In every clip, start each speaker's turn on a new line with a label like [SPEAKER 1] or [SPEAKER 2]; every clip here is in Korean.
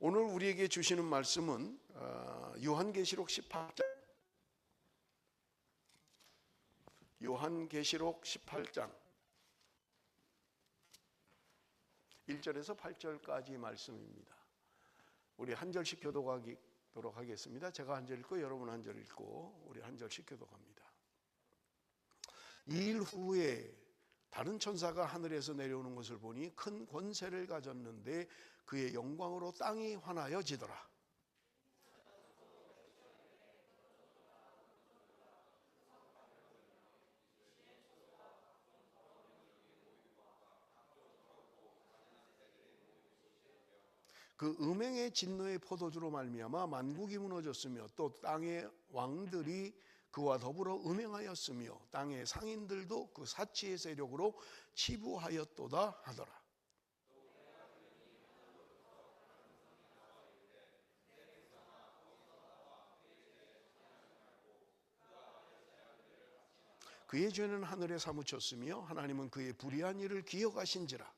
[SPEAKER 1] 오늘 우리에게 주시는 말씀은 요한계시록 18장 요한계시록 18장 1절에서 8절까지 말씀입니다. 우리 한 절씩 교독하도록 하겠습니다. 제가 한 절 읽고 여러분 한 절 읽고 우리 한 절씩 교독합니다. 이 일 후에 다른 천사가 하늘에서 내려오는 것을 보니 큰 권세를 가졌는데 그의 영광으로 땅이 환하여지더라. 그 음행의 진노의 포도주로 말미암아 만국이 무너졌으며 또 땅의 왕들이 그와 더불어 음행하였으며 땅의 상인들도 그 사치의 세력으로 치부하였도다 하더라. 그의 죄는 하늘에 사무쳤으며 하나님은 그의 불의한 일을 기억하신지라.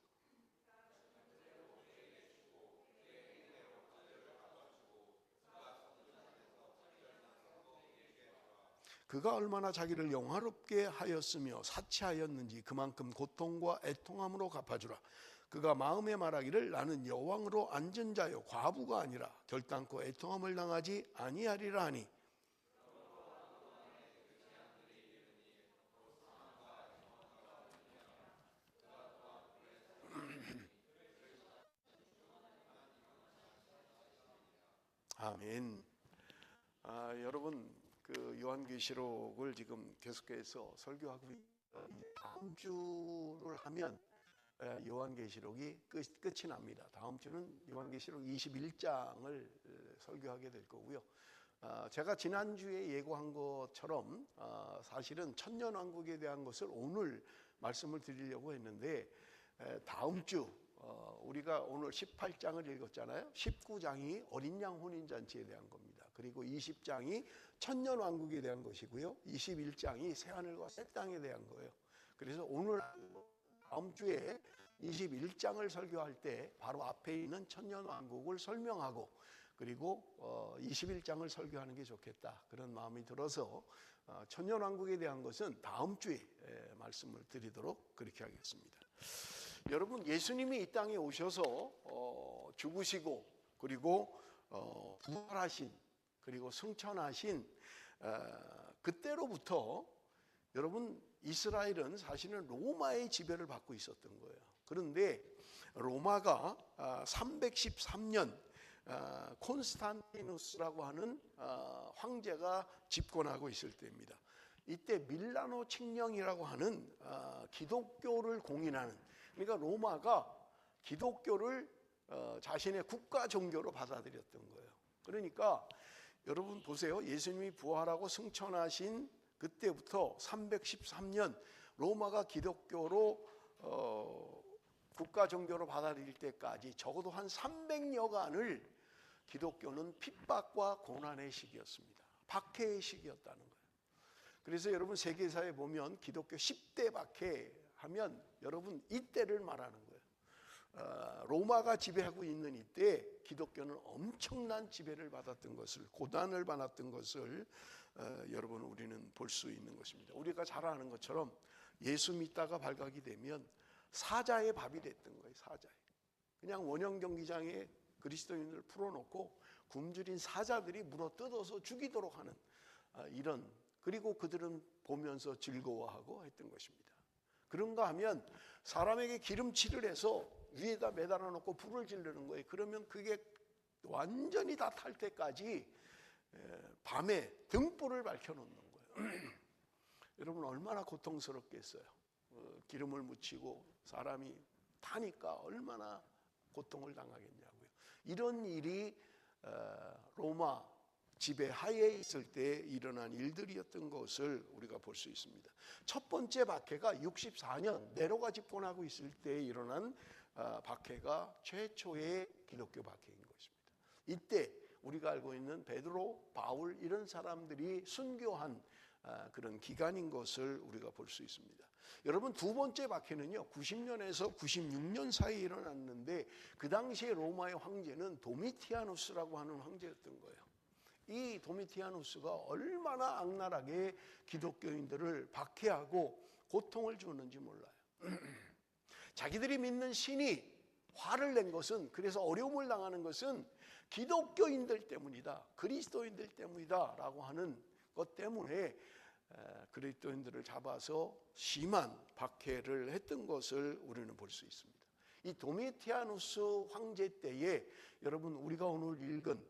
[SPEAKER 1] 그가 얼마나 자기를 영화롭게 하였으며 사치하였는지 그만큼 고통과 애통함으로 갚아주라. 그가 마음에 말하기를 나는 여왕으로 앉은 자요 과부가 아니라 결단코 애통함을 당하지 아니하리라 하니 아멘. 여러분 그 요한계시록을 지금 계속해서 설교하고 다음 주를 하면 요한계시록이 끝이 납니다. 다음 주는 요한계시록 21장을 설교하게 될 거고요. 제가 지난주에 예고한 것처럼 사실은 천년왕국에 대한 것을 오늘 말씀을 드리려고 했는데 다음 주 우리가 오늘 18장을 읽었잖아요. 19장이 어린 양 혼인잔치에 대한 겁니다. 그리고 20장이 천년왕국에 대한 것이고요. 21장이 새하늘과 새 땅에 대한 거예요. 그래서 오늘 다음 주에 21장을 설교할 때 바로 앞에 있는 천년왕국을 설명하고 그리고 21장을 설교하는 게 좋겠다 그런 마음이 들어서 천년왕국에 대한 것은 다음 주에 말씀을 드리도록 그렇게 하겠습니다. 여러분 예수님이 이 땅에 오셔서 죽으시고 그리고 부활하신 그리고 승천하신 그때로부터 여러분 이스라엘은 사실은 로마의 지배를 받고 있었던 거예요. 그런데 로마가 313년 콘스탄티누스라고 하는 황제가 집권하고 있을 때입니다. 이때 밀라노 칙령이라고 하는 기독교를 공인하는 그러니까 로마가 기독교를 자신의 국가 종교로 받아들였던 거예요. 그러니까 여러분 보세요. 예수님이 부활하고 승천하신 그때부터 313년 로마가 기독교로 국가 종교로 받아들일 때까지 적어도 한 300여간을 기독교는 핍박과 고난의 시기였습니다. 박해의 시기였다는 거예요. 그래서 여러분 세계사에 보면 기독교 10대 박해하면 여러분 이때를 말하는 거예요. 로마가 지배하고 있는 이때 기독교는 엄청난 지배를 받았던 것을 고난을 받았던 것을 여러분 우리는 볼 수 있는 것입니다. 우리가 잘 아는 것처럼 예수 믿다가 발각이 되면 사자의 밥이 됐던 거예요. 사자의 그냥 원형 경기장에 그리스도인을 풀어놓고 굶주린 사자들이 물어 뜯어서 죽이도록 하는 이런 그리고 그들은 보면서 즐거워하고 했던 것입니다. 그런가 하면 사람에게 기름칠을 해서 위에다 매달아 놓고 불을 지르는 거예요. 그러면 그게 완전히 다 탈 때까지 밤에 등불을 밝혀 놓는 거예요. 여러분 얼마나 고통스럽겠어요. 기름을 묻히고 사람이 타니까 얼마나 고통을 당하겠냐고요. 이런 일이 로마 지배하에 있을 때 일어난 일들이었던 것을 우리가 볼 수 있습니다. 첫 번째 박해가 64년 네로가 집권하고 있을 때 일어난 박해가 최초의 기독교 박해인 것입니다. 이때 우리가 알고 있는 베드로, 바울 이런 사람들이 순교한 그런 기간인 것을 우리가 볼 수 있습니다. 여러분, 두 번째 박해는요 90년에서 96년 사이에 일어났는데, 그 당시에 로마의 황제는 도미티아누스라고 하는 황제였던 거예요. 이 도미티아누스가 얼마나 악랄하게 기독교인들을 박해하고 고통을 주었는지 몰라요. 자기들이 믿는 신이 화를 낸 것은, 그래서 어려움을 당하는 것은 기독교인들 때문이다, 그리스도인들 때문이다 라고 하는 것 때문에 그리스도인들을 잡아서 심한 박해를 했던 것을 우리는 볼 수 있습니다. 이 도미티아누스 황제 때에 여러분, 우리가 오늘 읽은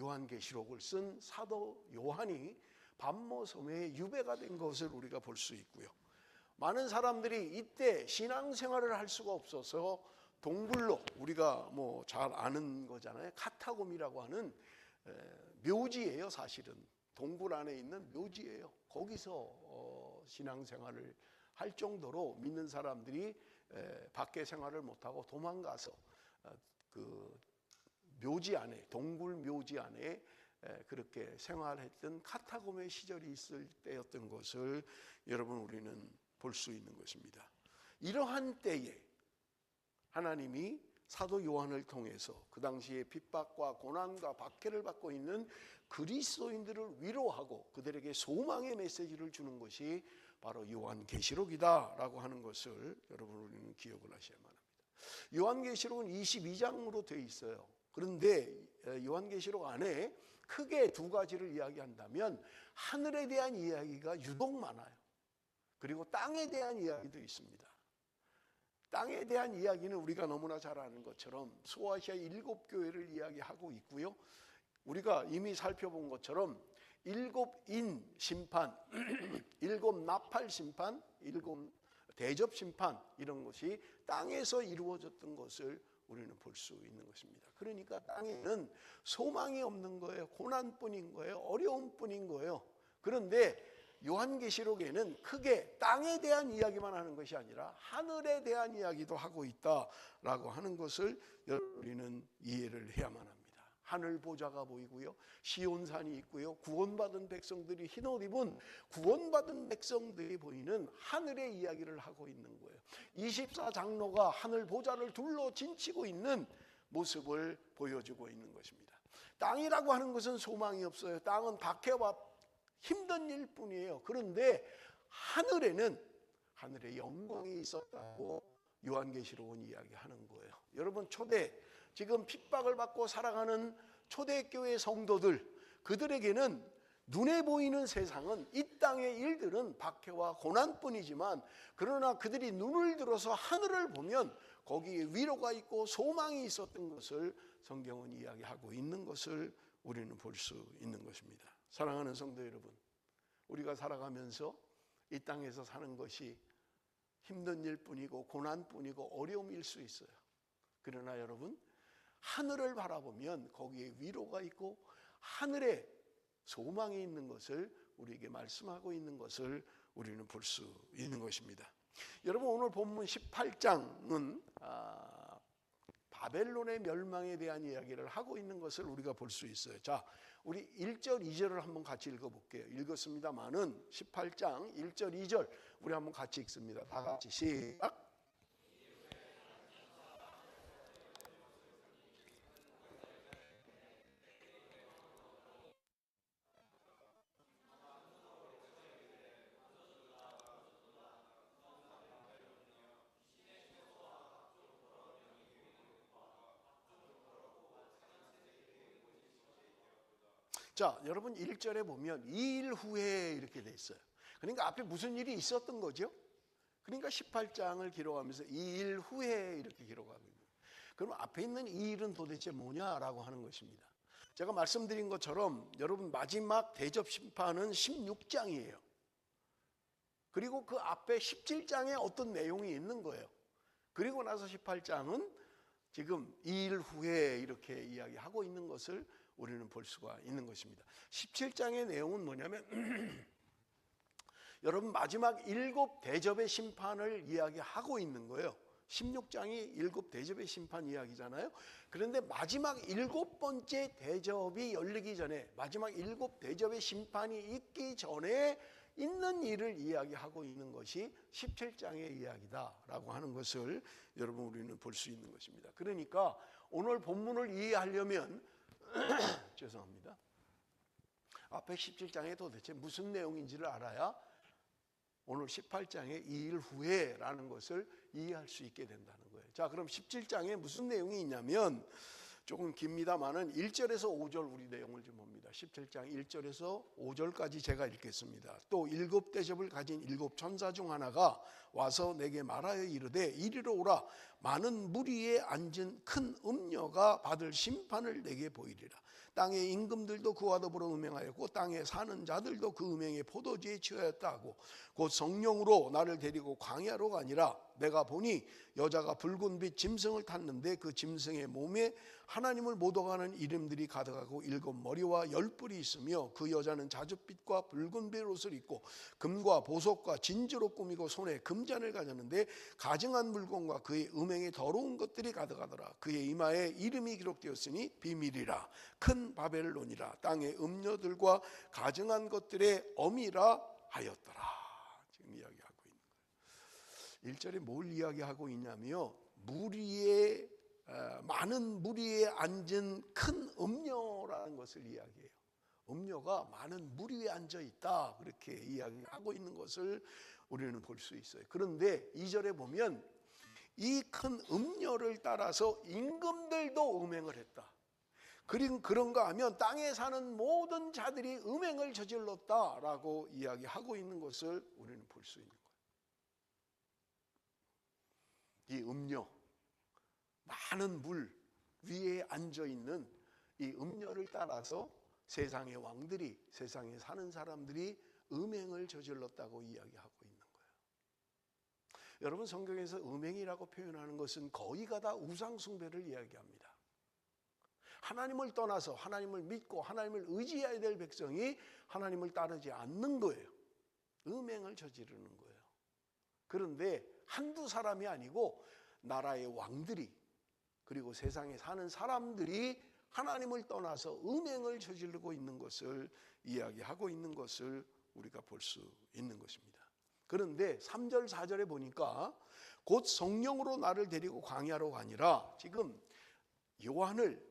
[SPEAKER 1] 요한계시록을 쓴 사도 요한이 밤모섬에 유배가 된 것을 우리가 볼 수 있고요. 많은 사람들이 이때 신앙생활을 할 수가 없어서 동굴로, 우리가 뭐 잘 아는 거잖아요. 카타콤이라고 하는 묘지예요. 사실은 동굴 안에 있는 묘지예요. 거기서 신앙생활을 할 정도로 믿는 사람들이 밖에 생활을 못하고 도망가서 그 묘지 안에, 동굴 묘지 안에 그렇게 생활했던 카타콤의 시절이 있을 때였던 것을 여러분, 우리는 볼 수 있는 것입니다. 이러한 때에 하나님이 사도 요한을 통해서 그 당시에 핍박과 고난과 박해를 받고 있는 그리스도인들을 위로하고 그들에게 소망의 메시지를 주는 것이 바로 요한계시록이다라고 하는 것을 여러분, 우리는 기억을 하셔야만 합니다. 요한계시록은 22장으로 되어 있어요. 그런데 요한계시록 안에 크게 두 가지를 이야기한다면, 하늘에 대한 이야기가 유독 많아요. 그리고 땅에 대한 이야기도 있습니다. 땅에 대한 이야기는 우리가 너무나 잘 아는 것처럼 소아시아 7교회를 이야기하고 있고요. 우리가 이미 살펴본 것처럼 7인 심판, 7 나팔 심판, 7 대접 심판, 이런 것이 땅에서 이루어졌던 것을 우리는 볼 수 있는 것입니다. 그러니까 땅에는 소망이 없는 거예요. 고난뿐인 거예요. 어려움뿐인 거예요. 그런데 요한계시록에는 크게 땅에 대한 이야기만 하는 것이 아니라 하늘에 대한 이야기도 하고 있다라고 하는 것을 우리는 이해를 해야만 합니다. 하늘 보좌가 보이고요, 시온산이 있고요, 구원받은 백성들이 흰옷 입은 구원받은 백성들이 보이는 하늘의 이야기를 하고 있는 거예요. 24장로가 하늘 보좌를 둘러 진치고 있는 모습을 보여주고 있는 것입니다. 땅이라고 하는 것은 소망이 없어요. 땅은 박해와 힘든 일뿐이에요. 그런데 하늘에는 하늘의 영광이 있었다고 요한계시록은 이야기하는 거예요. 여러분, 지금 핍박을 받고 살아가는 초대교회 성도들, 그들에게는 눈에 보이는 세상은, 이 땅의 일들은 박해와 고난뿐이지만, 그러나 그들이 눈을 들어서 하늘을 보면 거기에 위로가 있고 소망이 있었던 것을 성경은 이야기하고 있는 것을 우리는 볼 수 있는 것입니다. 사랑하는 성도 여러분, 우리가 살아가면서 이 땅에서 사는 것이 힘든 일뿐이고 고난뿐이고 어려움일 수 있어요. 그러나 여러분, 하늘을 바라보면 거기에 위로가 있고 하늘에 소망이 있는 것을 우리에게 말씀하고 있는 것을 우리는 볼 수 있는 것입니다. 여러분, 오늘 본문 18장은 바벨론의 멸망에 대한 이야기를 하고 있는 것을 우리가 볼 수 있어요. 자, 우리 1절 2절을 한번 같이 읽어볼게요. 읽었습니다마는 18장 1절 2절 우리 한번 같이 읽습니다. 다 같이 시작. 자, 여러분 1절에 보면 2일 후에 이렇게 돼 있어요. 그러니까 앞에 무슨 일이 있었던 거죠? 그러니까 18장을 기록하면서 2일 후에 이렇게 기록하고 있는 거예요. 그럼 앞에 있는 2일은 도대체 뭐냐라고 하는 것입니다. 제가 말씀드린 것처럼 여러분, 마지막 대접 심판은 16장이에요. 그리고 그 앞에 17장에 어떤 내용이 있는 거예요. 그리고 나서 18장은 지금 2일 후에 이렇게 이야기하고 있는 것을 우리는 볼 수가 있는 것입니다. 17장의 내용은 뭐냐면 여러분, 마지막 7 대접의 심판을 이야기하고 있는 거예요. 16장이 7 대접의 심판 이야기잖아요. 그런데 마지막 7번째 대접이 열리기 전에, 마지막 7 대접의 심판이 있기 전에 있는 일을 이야기하고 있는 것이 17장의 이야기다라고 하는 것을 여러분 우리는 볼 수 있는 것입니다. 그러니까 오늘 본문을 이해하려면 죄송합니다. 앞에 17장에 도대체 무슨 내용인지를 알아야 오늘 18장의 2일 후에라는 것을 이해할 수 있게 된다는 거예요. 자, 그럼 17장에 무슨 내용이 있냐면 조금 깁니다만은 1절에서 5절 우리 내용을 좀 봅니다. 17장 1절에서 5절까지 제가 읽겠습니다. 또 7 대접을 가진 7 천사 중 하나가 와서 내게 말하여 이르되 이리로 오라. 많은 무리에 앉은 큰 음녀가 받을 심판을 내게 보이리라. 땅의 임금들도 그와 더불어 음행하였고 땅에 사는 자들도 그 음행의 포도주에 취하였다 하고 곧 성령으로 나를 데리고 광야로 가니라. 내가 보니 여자가 붉은 빛 짐승을 탔는데 그 짐승의 몸에 하나님을 모독하는 이름들이 가득하고 7 머리와 10 뿔이 있으며 그 여자는 자줏빛과 붉은 빛 옷을 입고 금과 보석과 진주로 꾸미고 손에 금잔을 가졌는데 가증한 물건과 그의 음행의 더러운 것들이 가득하더라. 그의 이마에 이름이 기록되었으니 비밀이라 큰 바벨론이라 땅의 음녀들과 가증한 것들의 어미라 하였더라. 지금 이야기하고 있는 거예요. 1절에 뭘 이야기하고 있냐면요, 무리에 많은 무리에 앉은 큰 음녀라는 것을 이야기해요. 음녀가 많은 무리 위에 앉아 있다, 그렇게 이야기하고 있는 것을 우리는 볼 수 있어요. 그런데 2절에 보면 이 큰 음녀를 따라서 임금들도 음행을 했다. 그런가 하면 땅에 사는 모든 자들이 음행을 저질렀다라고 이야기하고 있는 것을 우리는 볼 수 있는 거예요. 이 음녀, 많은 물 위에 앉아 있는 이 음녀를 따라서 세상의 왕들이, 세상에 사는 사람들이 음행을 저질렀다고 이야기하고 있는 거예요. 여러분, 성경에서 음행이라고 표현하는 것은 거의 다 우상 숭배를 이야기합니다. 하나님을 떠나서 하나님을 믿고 하나님을 의지해야 될 백성이 하나님을 따르지 않는 거예요. 음행을 저지르는 거예요. 그런데 한두 사람이 아니고 나라의 왕들이, 그리고 세상에 사는 사람들이 하나님을 떠나서 음행을 저지르고 있는 것을 이야기하고 있는 것을 우리가 볼 수 있는 것입니다. 그런데 3절 4절에 보니까 곧 성령으로 나를 데리고 광야로 가니라. 지금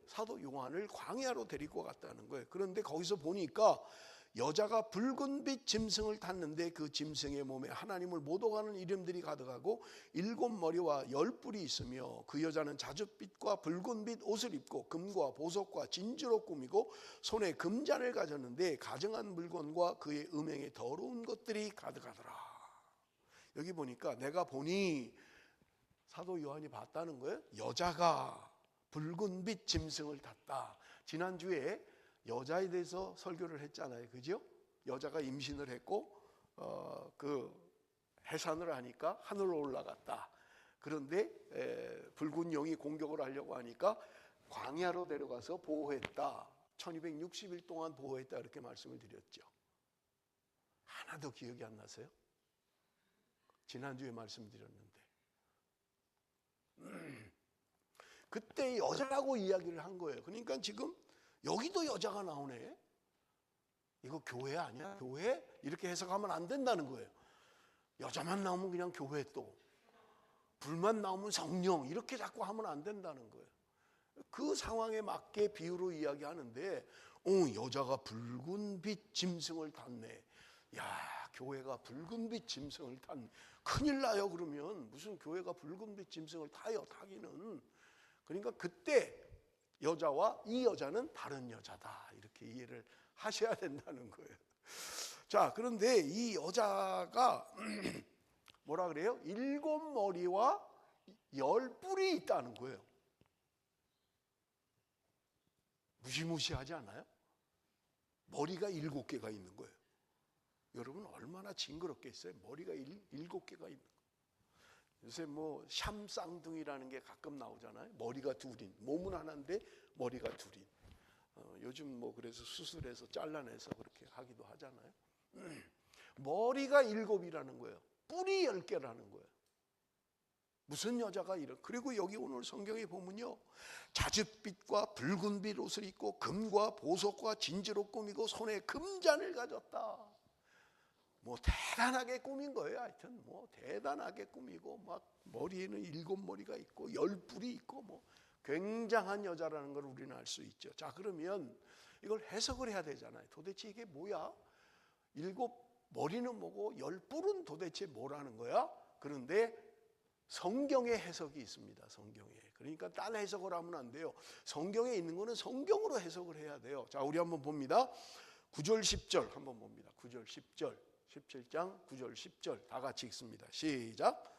[SPEAKER 1] 사도 요한을 광야로 데리고 갔다는 거예요. 그런데 거기서 보니까 여자가 붉은 빛 짐승을 탔는데 그 짐승의 몸에 하나님을 모독하는 이름들이 가득하고 7 머리와 10 뿔이 있으며 그 여자는 자줏빛과 붉은 빛 옷을 입고 금과 보석과 진주로 꾸미고 손에 금잔을 가졌는데 가증한 물건과 그의 음행의 더러운 것들이 가득하더라. 여기 보니까 내가 보니 사도 요한이 봤다는 거예요. 여자가 붉은 빛 짐승을 탔다. 지난주에 여자에 대해서 설교를 했잖아요. 그죠? 여자가 임신을 했고 그 해산을 하니까 하늘로 올라갔다. 그런데 붉은 용이 공격을 하려고 하니까 광야로 데려가서 보호했다. 1260일 동안 보호했다, 이렇게 말씀을 드렸죠. 하나도 기억이 안 나세요? 지난주에 말씀드렸는데 그때 여자라고 이야기를 한 거예요. 그러니까 지금 여기도 여자가 나오네. 이거 교회 아니야? 교회? 이렇게 해석하면 안 된다는 거예요. 여자만 나오면 그냥 교회, 또 불만 나오면 성령, 이렇게 자꾸 하면 안 된다는 거예요. 그 상황에 맞게 비유로 이야기하는데 여자가 붉은 빛 짐승을 탔네. 야, 교회가 붉은 빛 짐승을 탔네. 큰일 나요. 그러면 무슨 교회가 붉은 빛 짐승을 타요, 타기는. 그러니까 그때 여자와 이 여자는 다른 여자다, 이렇게 이해를 하셔야 된다는 거예요. 자, 그런데 이 여자가 뭐라 그래요? 7 머리와 10 뿔이 있다는 거예요. 무시무시하지 않아요? 머리가 7개가 있는 거예요. 여러분 얼마나 징그럽겠어요? 머리가 7개가 있는 거예요. 요새 뭐 샴쌍둥이라는 게 가끔 나오잖아요. 머리가 둘인, 몸은 하나인데 머리가 둘인. 요즘 뭐 그래서 수술해서 잘라내서 그렇게 하기도 하잖아요. 머리가 7이라는 거예요. 뿔이 10개라는 거예요. 무슨 여자가 이런. 그리고 여기 오늘 성경에 보면요, 자줏빛과 붉은 빛 옷을 입고 금과 보석과 진주로 꾸미고 손에 금잔을 가졌다. 뭐 대단하게 꾸민 거예요. 하여튼 뭐 대단하게 꾸미고 막 머리에는 7머리가 있고 10뿔이 있고 뭐 굉장한 여자라는 걸 우리는 알 수 있죠. 자, 그러면 이걸 해석을 해야 되잖아요. 도대체 이게 뭐야? 7머리는 뭐고 10뿔은 도대체 뭐라는 거야? 그런데 성경의 해석이 있습니다. 성경에. 그러니까 딴 해석을 하면 안 돼요. 성경에 있는 거는 성경으로 해석을 해야 돼요. 자, 우리 한번 봅니다. 9절 10절 한번 봅니다. 9절 10절 17장 9절 10절 다 같이 읽습니다. 시작.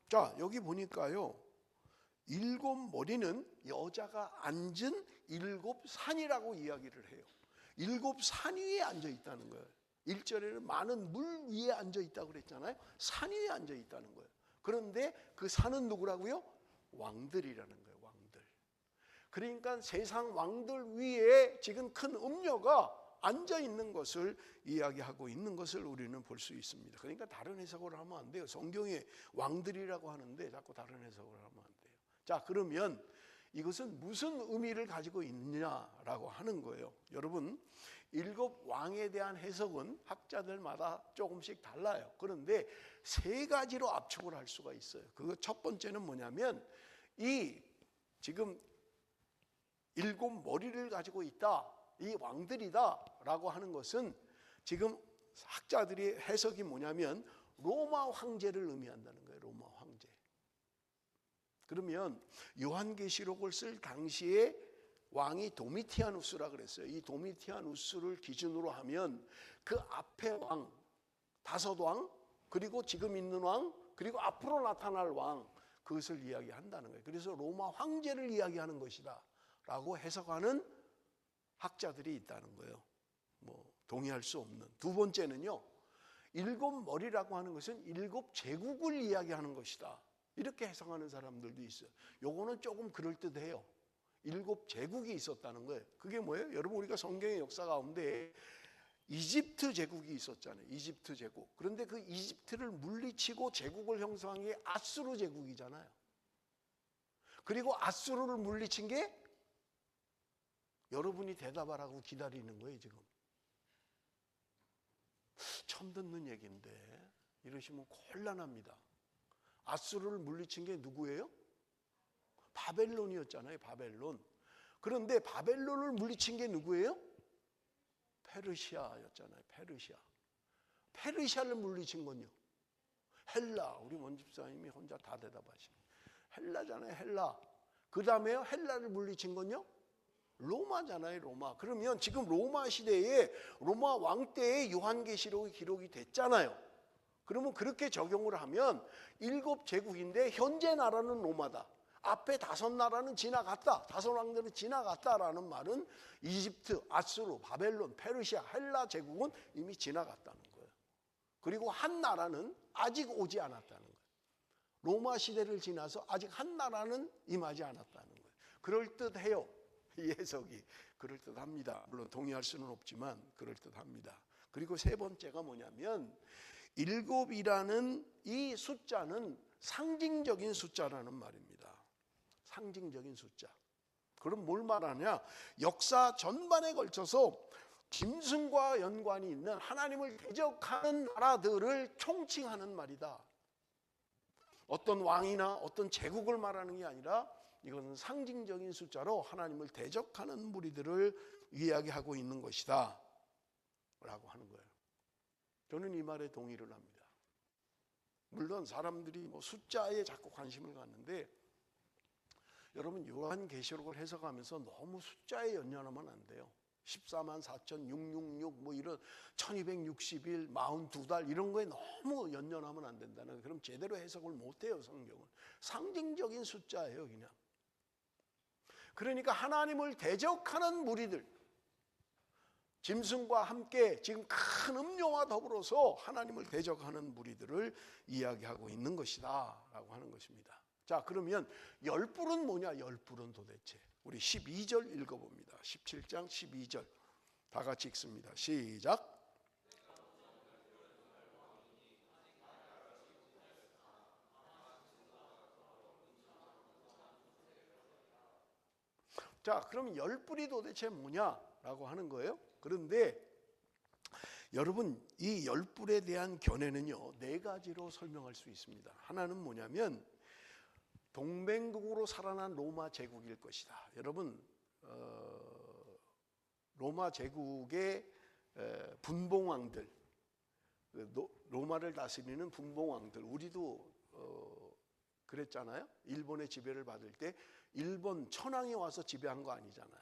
[SPEAKER 1] 자, 여기 보니까요, 7머리는 여자가 앉은 7산이라고 이야기를 해요. 7산 위에 앉아 있다는 거예요. 1절에는 많은 물 위에 앉아 있다고 그랬잖아요. 산 위에 앉아 있다는 거예요. 그런데 그 산은 누구라고요? 왕들이라는 거예요. 왕들. 그러니까 세상 왕들 위에 지금 큰 음녀가 앉아 있는 것을 이야기하고 있는 것을 우리는 볼 수 있습니다. 그러니까 다른 해석을 하면 안 돼요. 성경에 왕들이라고 하는데 자꾸 다른 해석을 하면 안 돼요. 자, 그러면 이것은 무슨 의미를 가지고 있느냐라고 하는 거예요. 여러분, 7왕에 대한 해석은 학자들마다 조금씩 달라요. 그런데 3가지로 압축을 할 수가 있어요. 그 첫 번째는 뭐냐면 이 지금 7머리를 가지고 있다, 이 왕들이다 라고 하는 것은 지금 학자들의 해석이 뭐냐면 로마 황제를 의미한다는 거예요. 로마 황제. 그러면 요한계시록을 쓸 당시에 왕이 도미티아누스라 그랬어요. 이 도미티아누스를 기준으로 하면 그 앞에 왕, 5왕, 그리고 지금 있는 왕, 그리고 앞으로 나타날 왕, 그것을 이야기한다는 거예요. 그래서 로마 황제를 이야기하는 것이다 라고 해석하는 학자들이 있다는 거예요. 뭐 동의할 수 없는. 두 번째는요, 7머리라고 하는 것은 7제국을 이야기하는 것이다, 이렇게 해석하는 사람들도 있어요. 요거는 조금 그럴듯해요. 7제국이 있었다는 거예요. 그게 뭐예요? 여러분, 우리가 성경의 역사 가운데 이집트 제국이 있었잖아요. 이집트 제국. 그런데 그 이집트를 물리치고 제국을 형성한 게 아수르 제국이잖아요. 그리고 아수르를 물리친 게 여러분이 대답하라고 기다리는 거예요. 지금 처음 듣는 얘기인데 이러시면 곤란합니다. 아수르를 물리친 게 누구예요? 바벨론이었잖아요. 바벨론. 그런데 바벨론을 물리친 게 누구예요? 페르시아였잖아요. 페르시아. 페르시아를 물리친 건요, 헬라. 우리 원집사님이 혼자 다 대답하시네. 헬라잖아요. 헬라. 그 다음에요, 헬라를 물리친 건요, 로마잖아요. 로마. 그러면 지금 로마 시대에, 로마 왕 때에 요한계시록이 기록이 됐잖아요. 그러면 그렇게 적용을 하면 7제국인데 현재 나라는 로마다, 앞에 5나라는 지나갔다, 5왕들은 지나갔다라는 말은 이집트, 아수르, 바벨론, 페르시아, 헬라 제국은 이미 지나갔다는 거예요. 그리고 한 나라는 아직 오지 않았다는 거예요. 로마 시대를 지나서 아직 한 나라는 임하지 않았다는 거예요. 그럴듯해요. 이 해석이 그럴듯합니다. 물론 동의할 수는 없지만 그럴듯합니다. 그리고 세 번째가 뭐냐면 7이라는 이 숫자는 상징적인 숫자라는 말입니다. 상징적인 숫자. 그럼 뭘 말하냐? 역사 전반에 걸쳐서 짐승과 연관이 있는 하나님을 대적하는 나라들을 총칭하는 말이다. 어떤 왕이나 어떤 제국을 말하는 게 아니라 이것은 상징적인 숫자로 하나님을 대적하는 무리들을 이야기하고 있는 것이다 라고 하는 거예요. 저는 이 말에 동의를 합니다. 물론 사람들이 뭐 숫자에 자꾸 관심을 갖는데, 여러분, 요한계시록을 해석하면서 너무 숫자에 연연하면 안 돼요. 14만 4,666 뭐 이런 1260일 42달 이런 거에 너무 연연하면 안 된다는 거예요. 그럼 제대로 해석을 못 해요. 성경은 상징적인 숫자예요. 그냥. 그러니까 하나님을 대적하는 무리들, 짐승과 함께 지금 큰 음료와 더불어서 하나님을 대적하는 무리들을 이야기하고 있는 것이다 라고 하는 것입니다. 자, 그러면 10뿔은 뭐냐? 10뿔은 도대체 우리 12절 읽어봅니다. 17장 12절 다 같이 읽습니다. 시작. 자, 그럼 열불이 도대체 뭐냐라고 하는 거예요. 그런데 여러분, 이 열불에 대한 견해는요, 네 가지로 설명할 수 있습니다. 하나는 뭐냐면 동맹국으로 살아난 로마 제국일 것이다. 여러분, 로마 제국의 분봉왕들, 로마를 다스리는 분봉왕들, 우리도 그랬잖아요. 일본의 지배를 받을 때 일본 천황이 와서 지배한 거 아니잖아요.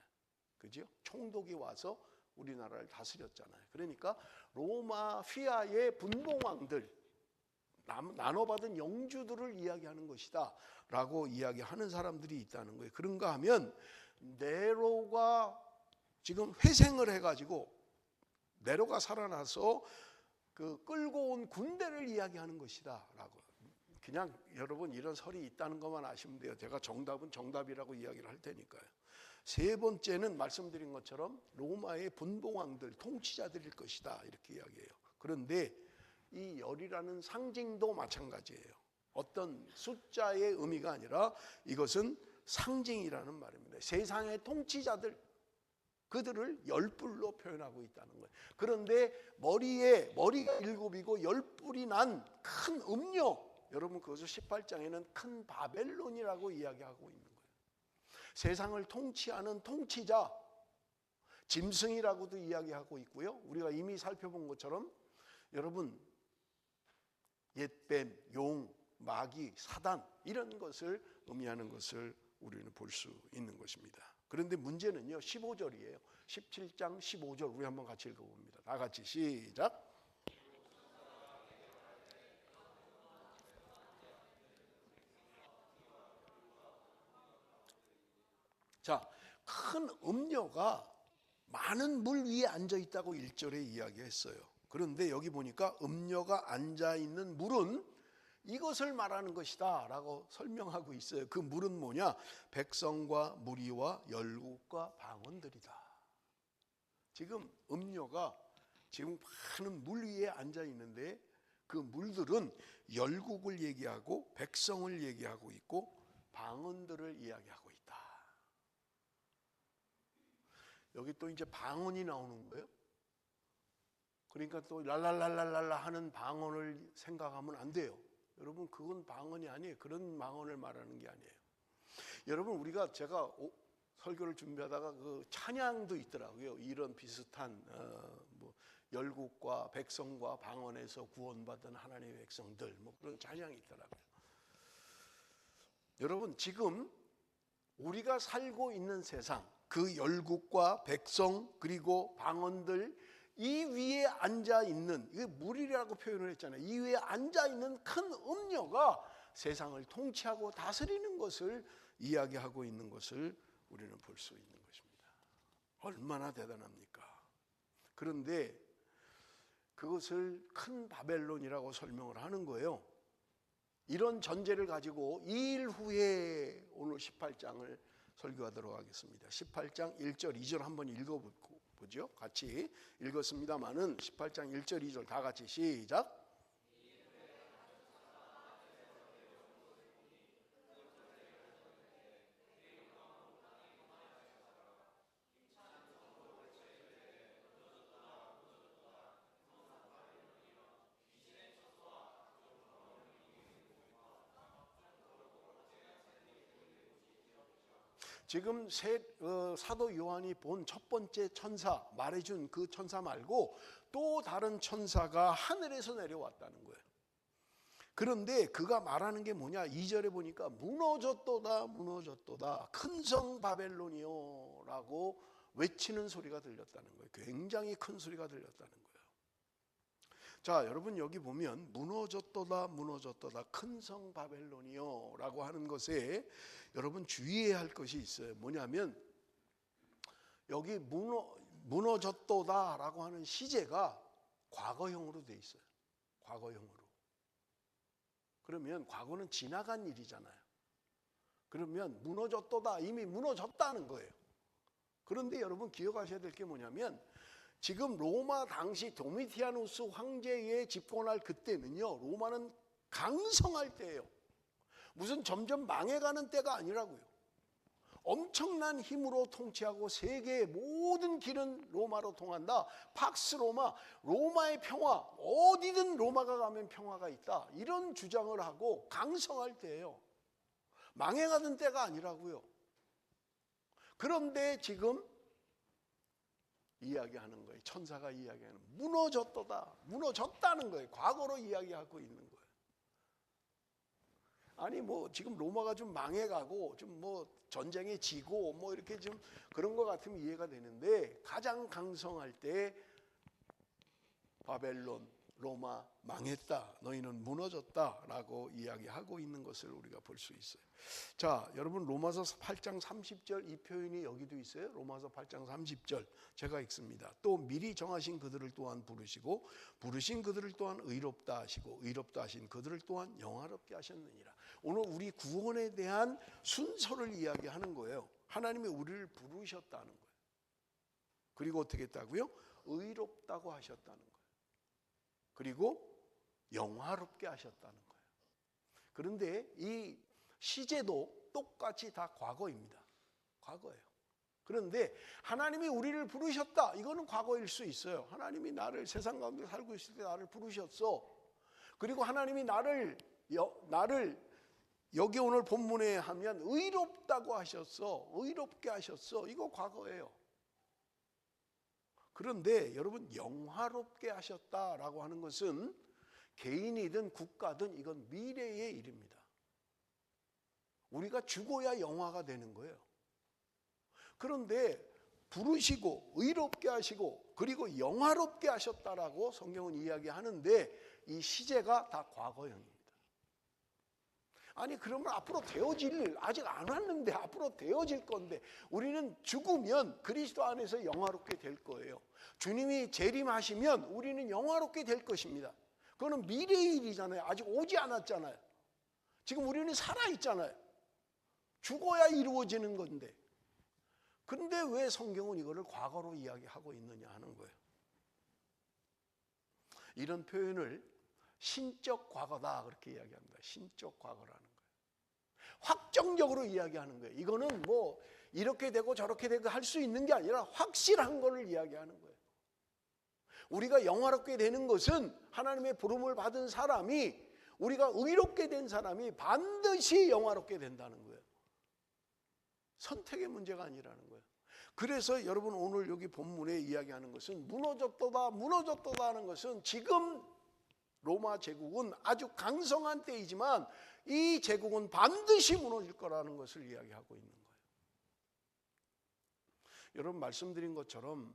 [SPEAKER 1] 그죠? 총독이 와서 우리나라를 다스렸잖아요. 그러니까 로마 휘하의 분봉왕들, 나눠받은 영주들을 이야기하는 것이다 라고 이야기하는 사람들이 있다는 거예요. 그런가 하면 네로가 지금 회생을 해가지고 네로가 살아나서 그 끌고 온 군대를 이야기하는 것이다 라고. 그냥 여러분 이런 설이 있다는 것만 아시면 돼요. 제가 정답은 정답이라고 이야기를 할 테니까요. 세 번째는 말씀드린 것처럼 로마의 분봉왕들, 통치자들일 것이다 이렇게 이야기해요. 그런데 이 열이라는 상징도 마찬가지예요. 어떤 숫자의 의미가 아니라 이것은 상징이라는 말입니다. 세상의 통치자들, 그들을 열불로 표현하고 있다는 거예요. 그런데 머리가 7이고 열불이 난 큰 음료, 여러분 그것을 18장에는 큰 바벨론이라고 이야기하고 있는 거예요. 세상을 통치하는 통치자, 짐승이라고도 이야기하고 있고요. 우리가 이미 살펴본 것처럼 여러분 옛뱀, 용, 마귀, 사단 이런 것을 의미하는 것을 우리는 볼 수 있는 것입니다. 그런데 문제는요 15절이에요. 17장 15절 우리 한번 같이 읽어봅니다. 다 같이 시작. 자, 큰 음녀가 많은 물 위에 앉아 있다고 1절에 이야기했어요. 그런데 여기 보니까 음녀가 앉아 있는 물은 이것을 말하는 것이다 라고 설명하고 있어요. 그 물은 뭐냐? 백성과 무리와 열국과 방언들이다. 지금 음녀가 지금 많은 물 위에 앉아 있는데 그 물들은 열국을 얘기하고 백성을 얘기하고 있고 방언들을 이야기하고 있다. 여기 또 이제 방언이 나오는 거예요. 그러니까 또 랄랄랄랄랄라 하는 방언을 생각하면 안 돼요. 여러분 그건 방언이 아니에요. 그런 방언을 말하는 게 아니에요. 여러분 제가 설교를 준비하다가 그 찬양도 있더라고요. 이런 비슷한 열국과 백성과 방언에서 구원받은 하나님의 백성들 그런 찬양이 있더라고요. 여러분 지금 우리가 살고 있는 세상, 그 열국과 백성 그리고 방언들 이 위에 앉아 있는, 이게 물이라고 표현을 했잖아요. 이 위에 앉아 있는 큰 음녀가 세상을 통치하고 다스리는 것을 이야기하고 있는 것을 우리는 볼 수 있는 것입니다. 얼마나 대단합니까? 그런데 그것을 큰 바벨론이라고 설명을 하는 거예요. 이런 전제를 가지고 2일 후에 오늘 18장을 설교하도록 하겠습니다. 18장 1절 2절 한번 읽어보죠. 같이 읽었습니다마는 18장 1절 2절 다 같이 시작. 지금 사도 요한이 본 첫 번째 천사, 말해준 그 천사 말고 또 다른 천사가 하늘에서 내려왔다는 거예요. 그런데 그가 말하는 게 뭐냐? 2절에 보니까 무너졌도다 무너졌도다 큰 성 바벨론이요 라고 외치는 소리가 들렸다는 거예요. 굉장히 큰 소리가 들렸다는 거예요. 자, 여러분 여기 보면 무너졌도다 무너졌도다 큰 성 바벨론이요 라고 하는 것에 여러분 주의해야 할 것이 있어요. 뭐냐면 여기 무너졌도다 라고 하는 시제가 과거형으로 돼 있어요. 과거형으로. 그러면 과거는 지나간 일이잖아요. 그러면 무너졌도다, 이미 무너졌다는 거예요. 그런데 여러분 기억하셔야 될 게 뭐냐면 지금 로마 당시 도미티아누스 황제의 집권할 그때는요, 로마는 강성할 때예요. 무슨 점점 망해가는 때가 아니라고요. 엄청난 힘으로 통치하고 세계의 모든 길은 로마로 통한다. 팍스 로마, 로마의 평화, 어디든 로마가 가면 평화가 있다. 이런 주장을 하고 강성할 때예요. 망해가던 때가 아니라고요. 그런데 지금 이야기하는 거예요. 천사가 이야기하는 무너졌도다. 무너졌다는 거예요. 과거로 이야기하고 있는 거예요. 아니 뭐 지금 로마가 좀 망해가고 좀 뭐 전쟁에 지고 뭐 이렇게 좀 그런 것 같으면 이해가 되는데, 가장 강성할 때 바벨론, 로마 망했다, 너희는 무너졌다라고 이야기하고 있는 것을 우리가 볼 수 있어요. 자, 여러분 로마서 8장 30절 이 표현이 여기도 있어요. 로마서 8장 30절 제가 읽습니다. 또 미리 정하신 그들을 또한 부르시고 부르신 그들을 또한 의롭다 하시고 의롭다 하신 그들을 또한 영화롭게 하셨느니라. 오늘 우리 구원에 대한 순서를 이야기하는 거예요. 하나님이 우리를 부르셨다는 거예요. 그리고 어떻게 했다고요? 의롭다고 하셨다는 거예요. 그리고 영화롭게 하셨다는 거예요. 그런데 이 시제도 똑같이 다 과거입니다. 과거예요. 그런데 하나님이 우리를 부르셨다, 이거는 과거일 수 있어요. 하나님이 나를 세상 가운데 살고 있을 때 나를 부르셨어. 그리고 하나님이 나를 여기 오늘 본문에 하면 의롭다고 하셨어, 의롭게 하셨어, 이거 과거예요. 그런데 여러분, 영화롭게 하셨다라고 하는 것은 개인이든 국가든 이건 미래의 일입니다. 우리가 죽어야 영화가 되는 거예요. 그런데 부르시고 의롭게 하시고 그리고 영화롭게 하셨다라고 성경은 이야기하는데, 이 시제가 다 과거형입니다. 아니 그러면 앞으로 되어질 일, 아직 안 왔는데 앞으로 되어질 건데, 우리는 죽으면 그리스도 안에서 영화롭게 될 거예요. 주님이 재림하시면 우리는 영화롭게 될 것입니다. 그거는 미래의 일이잖아요. 아직 오지 않았잖아요. 지금 우리는 살아있잖아요. 죽어야 이루어지는 건데. 그런데 왜 성경은 이거를 과거로 이야기하고 있느냐 하는 거예요. 이런 표현을 신적 과거다 그렇게 이야기합니다. 신적 과거라는 거예요. 확정적으로 이야기하는 거예요. 이거는 뭐 이렇게 되고 저렇게 되고 할 수 있는 게 아니라 확실한 것을 이야기하는 거예요. 우리가 영화롭게 되는 것은 하나님의 부름을 받은 사람이, 우리가 의롭게 된 사람이 반드시 영화롭게 된다는 거예요. 선택의 문제가 아니라는 거예요. 그래서 여러분 오늘 여기 본문에 이야기하는 것은 무너졌도다 무너졌도다 하는 것은, 지금 로마 제국은 아주 강성한 때이지만 이 제국은 반드시 무너질 거라는 것을 이야기하고 있는 거예요. 여러분 말씀드린 것처럼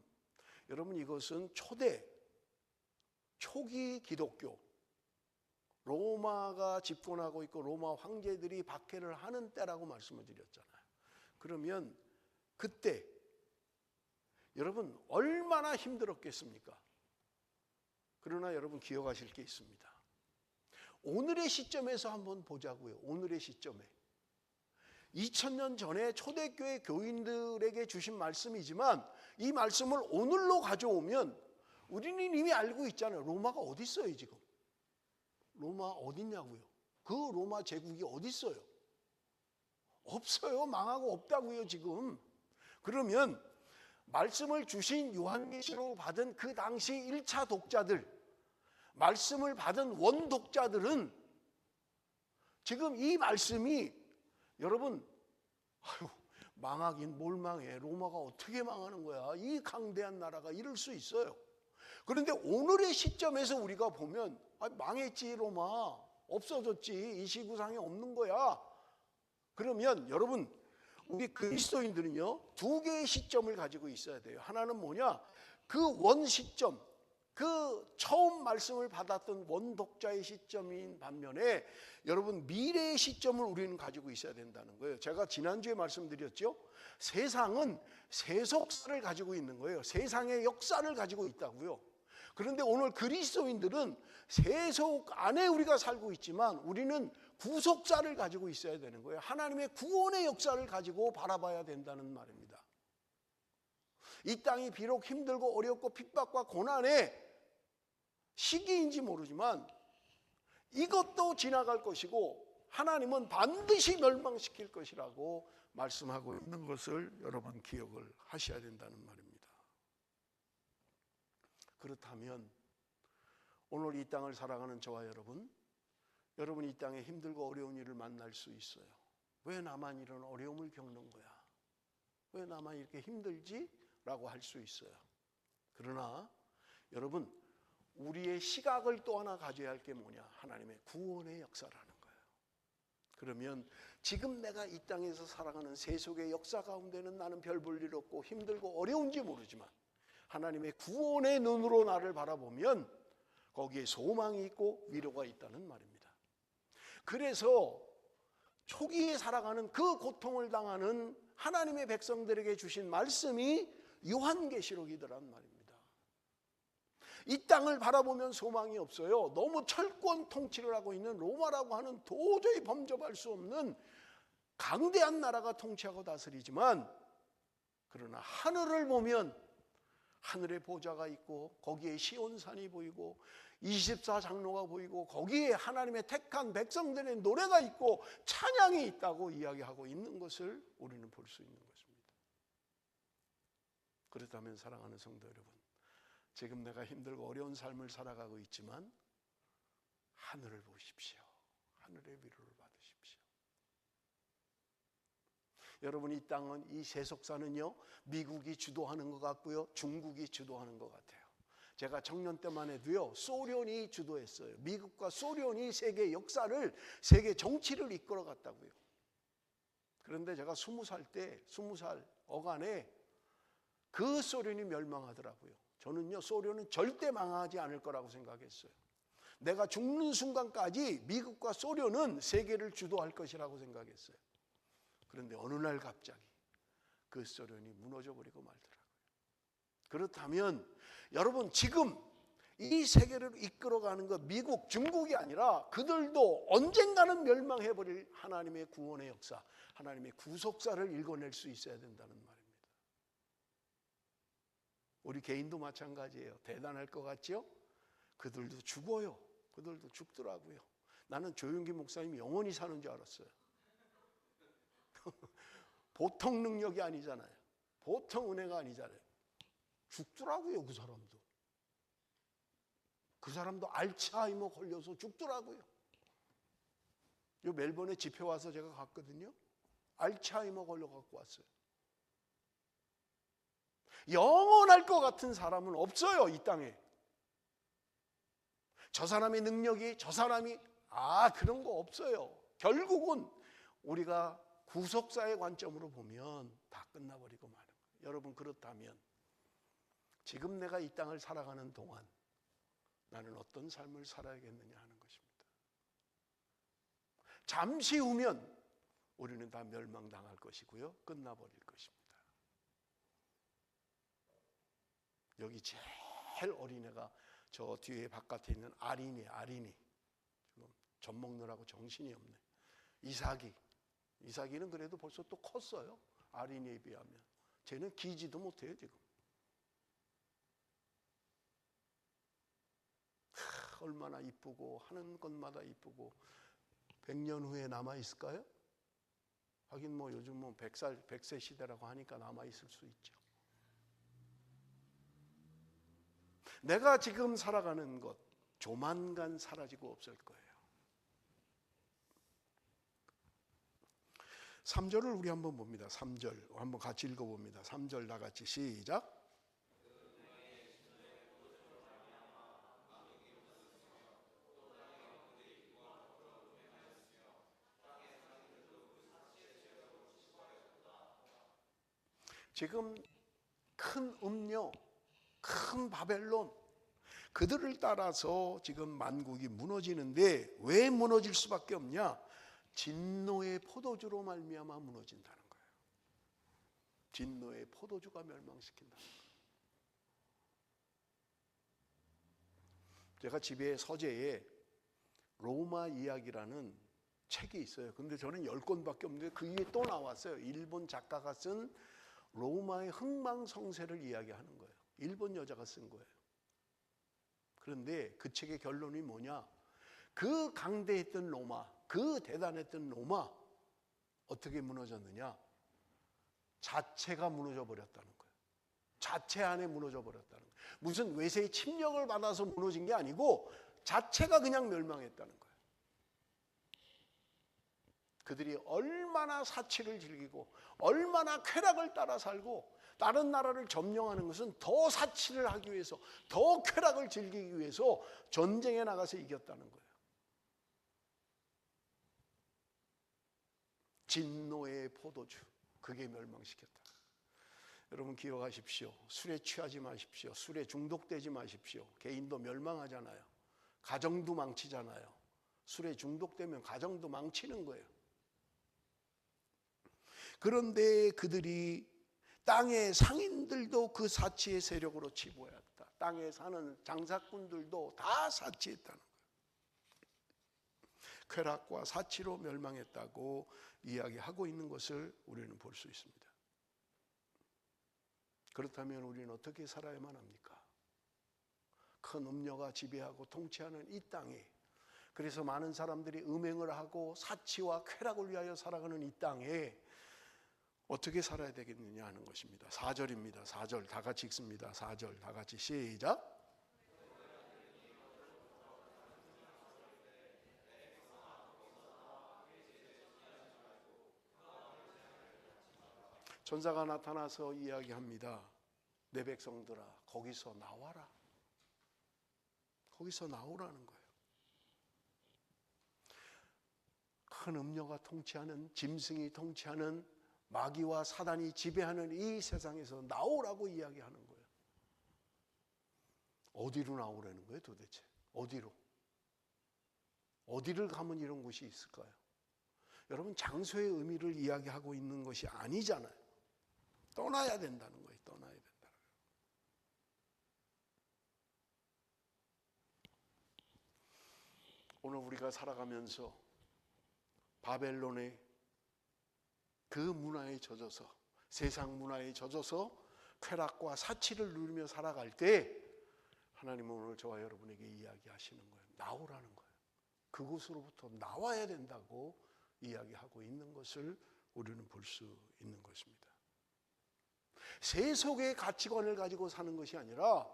[SPEAKER 1] 여러분 이것은 초기 기독교, 로마가 집권하고 있고 로마 황제들이 박해를 하는 때라고 말씀을 드렸잖아요. 그러면 그때 여러분 얼마나 힘들었겠습니까? 그러나 여러분 기억하실 게 있습니다. 오늘의 시점에서 한번 보자고요. 오늘의 시점에 2000년 전에 초대교회 교인들에게 주신 말씀이지만, 이 말씀을 오늘로 가져오면 우리는 이미 알고 있잖아요. 로마가 어디 있어요 지금? 로마 어디 있냐고요? 그 로마 제국이 어디 있어요? 없어요. 망하고 없다고요 지금. 그러면 말씀을 주신 요한계시로 받은 그 당시 1차 독자들, 말씀을 받은 원독자들은 지금 이 말씀이, 여러분 망하긴 뭘 망해, 로마가 어떻게 망하는 거야, 이 강대한 나라가 이럴 수 있어요. 그런데 오늘의 시점에서 우리가 보면 망했지, 로마 없어졌지, 이 시구상에 없는 거야. 그러면 여러분 우리 그리스도인들은요 두 개의 시점을 가지고 있어야 돼요. 하나는 뭐냐, 그 원 시점, 그 처음 말씀을 받았던 원독자의 시점인 반면에 여러분 미래의 시점을 우리는 가지고 있어야 된다는 거예요. 제가 지난주에 말씀드렸죠. 세상은 세속사를 가지고 있는 거예요. 세상의 역사를 가지고 있다고요. 그런데 오늘 그리스도인들은 세속 안에 우리가 살고 있지만 우리는 구속사를 가지고 있어야 되는 거예요. 하나님의 구원의 역사를 가지고 바라봐야 된다는 말입니다. 이 땅이 비록 힘들고 어렵고 핍박과 고난의 시기인지 모르지만 이것도 지나갈 것이고 하나님은 반드시 멸망시킬 것이라고 말씀하고 있는 것을 여러분 기억을 하셔야 된다는 말입니다. 그렇다면 오늘 이 땅을 살아가는 저와 여러분 이 땅에 힘들고 어려운 일을 만날 수 있어요. 왜 나만 이런 어려움을 겪는 거야? 왜 나만 이렇게 힘들지? 라고 할 수 있어요. 그러나 여러분, 우리의 시각을 또 하나 가져야 할 게 뭐냐? 하나님의 구원의 역사라는 거예요. 그러면 지금 내가 이 땅에서 살아가는 세속의 역사 가운데는 나는 별 볼 일 없고 힘들고 어려운지 모르지만 하나님의 구원의 눈으로 나를 바라보면 거기에 소망이 있고 위로가 있다는 말입니다. 그래서 초기에 살아가는 그 고통을 당하는 하나님의 백성들에게 주신 말씀이 요한계시록이더란 말입니다. 이 땅을 바라보면 소망이 없어요. 너무 철권 통치를 하고 있는 로마라고 하는 도저히 범접할 수 없는 강대한 나라가 통치하고 다스리지만, 그러나 하늘을 보면 하늘의 보좌가 있고 거기에 시온산이 보이고 24장로가 보이고 거기에 하나님의 택한 백성들의 노래가 있고 찬양이 있다고 이야기하고 있는 것을 우리는 볼 수 있는 것입니다. 그렇다면 사랑하는 성도 여러분, 지금 내가 힘들고 어려운 삶을 살아가고 있지만 하늘을 보십시오. 하늘의 위로를 받으십시오. 여러분, 이 땅은, 이 세속사는요, 미국이 주도하는 것 같고요, 중국이 주도하는 것 같아요. 제가 청년 때만 해도요, 소련이 주도했어요. 미국과 소련이 세계 역사를, 세계 정치를 이끌어 갔다고요. 그런데 제가 20살 어간에 그 소련이 멸망하더라고요. 저는요, 소련은 절대 망하지 않을 거라고 생각했어요. 내가 죽는 순간까지 미국과 소련은 세계를 주도할 것이라고 생각했어요. 그런데 어느 날 갑자기 그 소련이 무너져 버리고 말더라고요. 그렇다면 여러분, 지금 이 세계를 이끌어가는 것, 미국, 중국이 아니라 그들도 언젠가는 멸망해버릴 하나님의 구원의 역사, 하나님의 구속사를 읽어낼 수 있어야 된다는 말입니다. 우리 개인도 마찬가지예요. 대단할 것 같죠? 그들도 죽어요. 그들도 죽더라고요. 나는 조용기 목사님이 영원히 사는 줄 알았어요. 보통 능력이 아니잖아요. 보통 은혜가 아니잖아요. 죽더라고요. 그 사람도 알츠하이머 걸려서 죽더라고요. 요 멜번에 집회 와서 제가 갔거든요. 알츠하이머 걸려갖고 왔어요. 영원할 것 같은 사람은 없어요, 이 땅에. 저 사람의 능력이, 저 사람이, 그런 거 없어요. 결국은 우리가 구속사의 관점으로 보면 다 끝나버리고 마는 거예요. 여러분, 그렇다면 지금 내가 이 땅을 살아가는 동안 나는 어떤 삶을 살아야겠느냐 하는 것입니다. 잠시 후면 우리는 다 멸망당할 것이고요, 끝나버릴 것입니다. 여기 제일 어린애가 저 뒤에 바깥에 있는 아린이 지금 젖 먹느라고 정신이 없네. 이삭이는 그래도 벌써 또 컸어요. 아린이에 비하면. 쟤는 기지도 못해요 지금. 얼마나 이쁘고 하는 것마다 이쁘고 100년 후에 남아있을까요? 하긴 뭐 요즘 뭐 100세 시대라고 하니까 남아있을 수 있죠. 내가 지금 살아가는 것 조만간 사라지고 없을 거예요. 3절을 우리 한번 봅니다. 3절 한번 같이 읽어봅니다. 3절 다 같이 시작. 지금 큰 음료, 큰 바벨론, 그들을 따라서 지금 만국이 무너지는데 왜 무너질 수밖에 없냐? 진노의 포도주로 말미암아 무너진다는 거예요. 진노의 포도주가 멸망시킨다는 거예요. 제가 집에 서재에 로마 이야기라는 책이 있어요. 근데 저는 10권밖에 없는데 그 위에 또 나왔어요. 일본 작가가 쓴 로마의 흥망성쇠를 이야기하는 거예요. 일본 여자가 쓴 거예요. 그런데 그 책의 결론이 뭐냐? 그 강대했던 로마, 그 대단했던 로마 어떻게 무너졌느냐? 자체가 무너져 버렸다는 거예요. 자체 안에 무너져 버렸다는 거예요. 무슨 외세의 침략을 받아서 무너진 게 아니고 자체가 그냥 멸망했다는 거예요. 그들이 얼마나 사치를 즐기고 얼마나 쾌락을 따라 살고 다른 나라를 점령하는 것은 더 사치를 하기 위해서 더 쾌락을 즐기기 위해서 전쟁에 나가서 이겼다는 거예요. 진노의 포도주, 그게 멸망시켰다. 여러분 기억하십시오. 술에 취하지 마십시오. 술에 중독되지 마십시오. 개인도 멸망하잖아요. 가정도 망치잖아요. 술에 중독되면 가정도 망치는 거예요. 그런데 그들이 땅의 상인들도 그 사치의 세력으로 치부했다. 땅에 사는 장사꾼들도 다 사치했다는 거예요. 쾌락과 사치로 멸망했다고 이야기하고 있는 것을 우리는 볼 수 있습니다. 그렇다면 우리는 어떻게 살아야만 합니까? 큰 음료가 지배하고 통치하는 이 땅에, 그래서 많은 사람들이 음행을 하고 사치와 쾌락을 위하여 살아가는 이 땅에 어떻게 살아야 되겠느냐 하는 것입니다. 4절입니다. 4절 다 같이 읽습니다. 4절 다 같이 시작. 천사가 나타나서 이야기합니다. 내 백성들아, 거기서 나와라. 거기서 나오라는 거예요. 큰 음녀가 통치하는, 짐승이 통치하는, 마귀와 사단이 지배하는 이 세상에서 나오라고 이야기하는 거예요. 어디로 나오라는 거예요 도대체? 어디로? 어디를 가면 이런 곳이 있을까요? 여러분, 장소의 의미를 이야기하고 있는 것이 아니잖아요. 떠나야 된다는 거예요. 떠나야 된다는 거예요. 오늘 우리가 살아가면서 바벨론의 그 문화에 젖어서, 세상 문화에 젖어서 쾌락과 사치를 누리며 살아갈 때 하나님은 오늘 저와 여러분에게 이야기하시는 거예요. 나오라는 거예요. 그곳으로부터 나와야 된다고 이야기하고 있는 것을 우리는 볼 수 있는 것입니다. 세속의 가치관을 가지고 사는 것이 아니라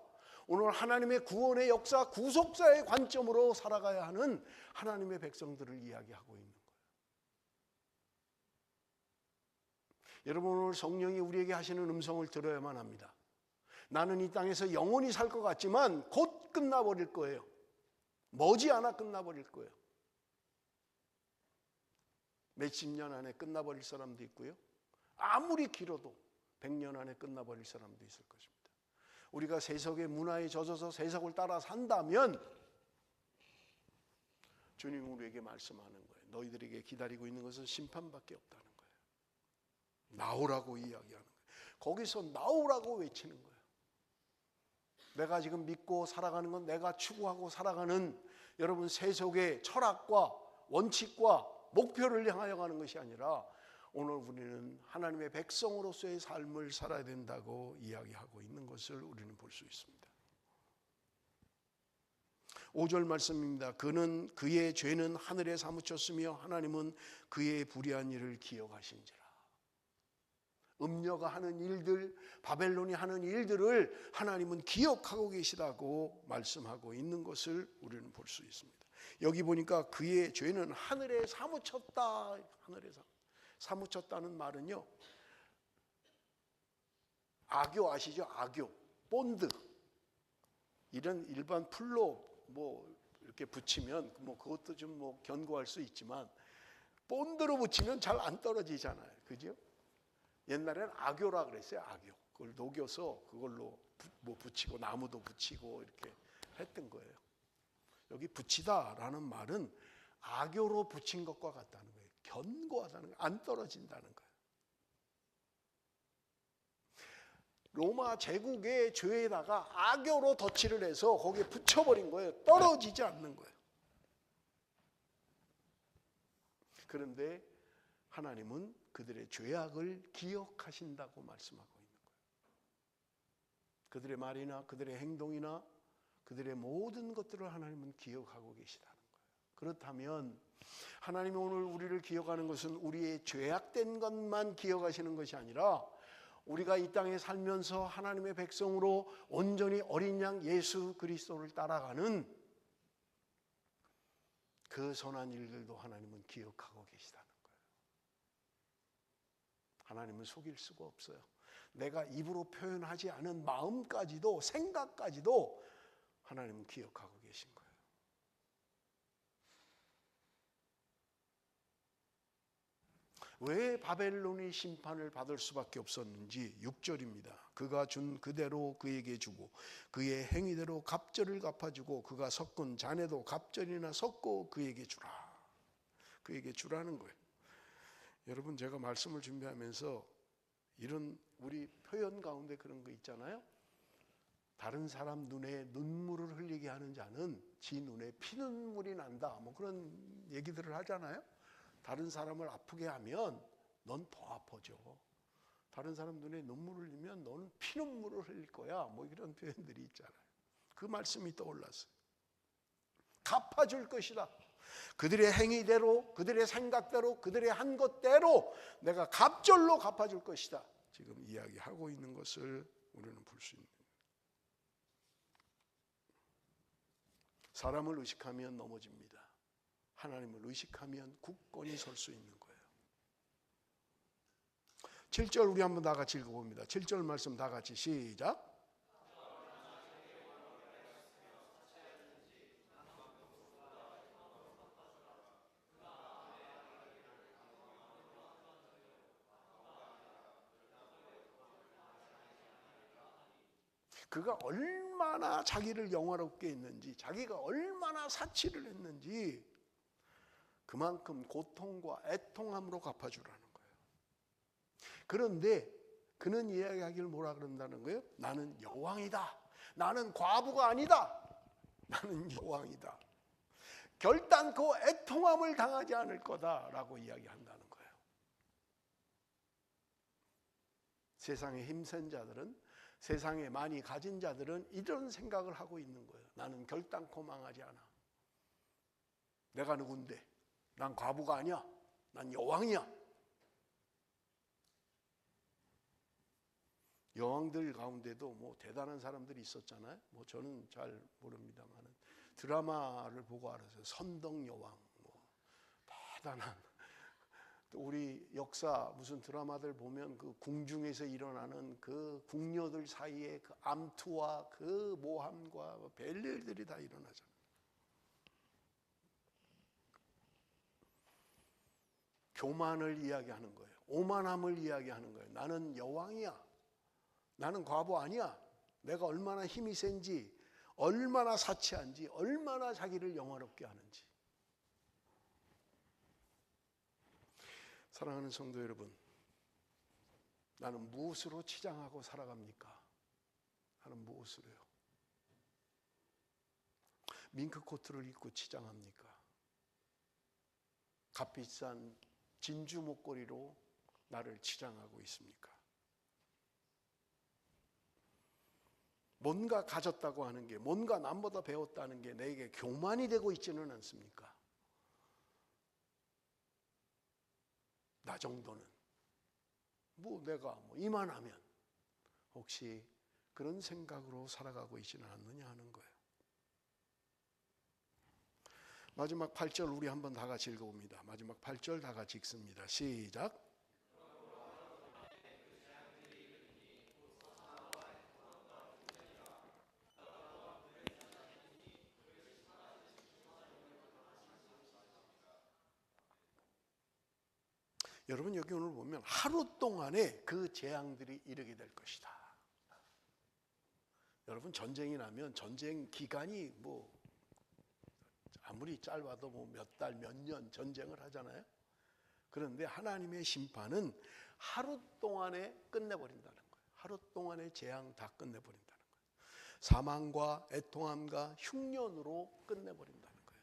[SPEAKER 1] 오늘 하나님의 구원의 역사, 구속사의 관점으로 살아가야 하는 하나님의 백성들을 이야기하고 있는 거예요. 여러분, 오늘 성령이 우리에게 하시는 음성을 들어야만 합니다. 나는 이 땅에서 영원히 살 것 같지만 곧 끝나버릴 거예요. 머지않아 끝나버릴 거예요. 몇십 년 안에 끝나버릴 사람도 있고요. 아무리 길어도 100년 안에 끝나버릴 사람도 있을 것입니다. 우리가 세속의 문화에 젖어서 세속을 따라 산다면 주님은 우리에게 말씀하는 거예요. 너희들에게 기다리고 있는 것은 심판밖에 없다는 거예요. 나오라고 이야기하는 거예요. 거기서 나오라고 외치는 거예요. 내가 지금 믿고 살아가는 건, 내가 추구하고 살아가는 여러분 세속의 철학과 원칙과 목표를 향하여 가는 것이 아니라 오늘 우리는 하나님의 백성으로서의 삶을 살아야 된다고 이야기하고 있는 것을 우리는 볼 수 있습니다. 5절 말씀입니다. 그는 그의 죄는 하늘에 사무쳤으며 하나님은 그의 불의한 일을 기억하신지라. 음녀가 하는 일들, 바벨론이 하는 일들을 하나님은 기억하고 계시다고 말씀하고 있는 것을 우리는 볼 수 있습니다. 여기 보니까 그의 죄는 하늘에 사무쳤다. 하늘에 사무쳤다는 말은요, 악교 아시죠? 악교, 본드. 이런 일반 풀로 뭐 이렇게 붙이면 뭐 그것도 좀 뭐 견고할 수 있지만 본드로 붙이면 잘 안 떨어지잖아요. 그죠? 옛날에는 악교라 그랬어요. 악교. 그걸 녹여서 그걸로 뭐 붙이고 나무도 붙이고 이렇게 했던 거예요. 여기 붙이다라는 말은 악교로 붙인 것과 같다는 거예요. 견고하다는 거예요. 안 떨어진다는 거예요. 로마 제국의 죄에다가 악교로 덧칠을 해서 거기에 붙여버린 거예요. 떨어지지 않는 거예요. 그런데 하나님은 그들의 죄악을 기억하신다고 말씀하고 있는 거예요. 그들의 말이나 그들의 행동이나 그들의 모든 것들을 하나님은 기억하고 계시다는 거예요. 그렇다면 하나님이 오늘 우리를 기억하는 것은 우리의 죄악된 것만 기억하시는 것이 아니라 우리가 이 땅에 살면서 하나님의 백성으로 온전히 어린 양 예수 그리스도를 따라가는 그 선한 일들도 하나님은 기억하고 계시다는 거예요. 하나님은 속일 수가 없어요. 내가 입으로 표현하지 않은 마음까지도, 생각까지도 하나님은 기억하고 계신 거예요. 왜 바벨론이 심판을 받을 수밖에 없었는지 6절입니다. 그가 준 그대로 그에게 주고 그의 행위대로 갑절을 갚아주고 그가 섞은 잔에도 갑절이나 섞고 그에게 주라. 그에게 주라는 거예요. 여러분, 제가 말씀을 준비하면서 이런 우리 표현 가운데 그런 거 있잖아요. 다른 사람 눈에 눈물을 흘리게 하는 자는 지 눈에 피눈물이 난다, 뭐 그런 얘기들을 하잖아요. 다른 사람을 아프게 하면 넌 더 아파져. 다른 사람 눈에 눈물을 흘리면 너는 피눈물을 흘릴 거야, 뭐 이런 표현들이 있잖아요. 그 말씀이 떠올랐어요. 갚아줄 것이다. 그들의 행위대로, 그들의 생각대로, 그들의 한 것대로 내가 갑절로 갚아줄 것이다. 지금 이야기하고 있는 것을 우리는 볼 수 있는. 사람을 의식하면 넘어집니다. 하나님을 의식하면 굳건히 설 수 있는 거예요. 7절 우리 한번 다 같이 읽어봅니다. 7절 말씀 다 같이 시작. 그가 얼마나 자기를 영화롭게 했는지, 자기가 얼마나 사치를 했는지 그만큼 고통과 애통함으로 갚아주라는 거예요. 그런데 그는 이야기하기를 뭐라 그런다는 거예요? 나는 여왕이다. 나는 과부가 아니다. 나는 여왕이다. 결단코 애통함을 당하지 않을 거다라고 이야기한다는 거예요. 세상에 힘센 자들은, 세상에 많이 가진 자들은 이런 생각을 하고 있는 거예요. 나는 결단코 망하지 않아. 내가 누군데? 난 과부가 아니야. 난 여왕이야. 여왕들 가운데도 뭐 대단한 사람들이 있었잖아요. 뭐 저는 잘 모릅니다만 드라마를 보고 알았어요. 선덕 여왕, 뭐 대단한. 또 우리 역사 무슨 드라마들 보면 그 궁중에서 일어나는 그 궁녀들 사이에 그 암투와 그 모함과 별일들이 다 일어나잖아요. 교만을 이야기하는 거예요. 오만함을 이야기하는 거예요. 나는 여왕이야. 나는 과부 아니야. 내가 얼마나 힘이 센지, 얼마나 사치한지, 얼마나 자기를 영화롭게 하는지. 사랑하는 성도 여러분, 나는 무엇으로 치장하고 살아갑니까? 나는 무엇으로요? 밍크코트를 입고 치장합니까? 값비싼 진주 목걸이로 나를 치장하고 있습니까? 뭔가 가졌다고 하는 게, 뭔가 남보다 배웠다는 게 내게 교만이 되고 있지는 않습니까? 나 정도는 뭐 내가 뭐 이만하면, 혹시 그런 생각으로 살아가고 있지는 않느냐 하는 거예요. 마지막 8절 우리 한번 다 같이 읽어봅니다. 마지막 8절 다 같이 읽습니다. 시작. 여러분, 여기 오늘 보면 하루 동안에 그 재앙들이 이르게 될 것이다. 여러분, 전쟁이 나면 전쟁 기간이 뭐 아무리 짧아도 뭐 몇 달, 몇 년 전쟁을 하잖아요. 그런데 하나님의 심판은 하루 동안에 끝내버린다는 거예요. 하루 동안의 재앙 다 끝내버린다는 거예요. 사망과 애통함과 흉년으로 끝내버린다는 거예요.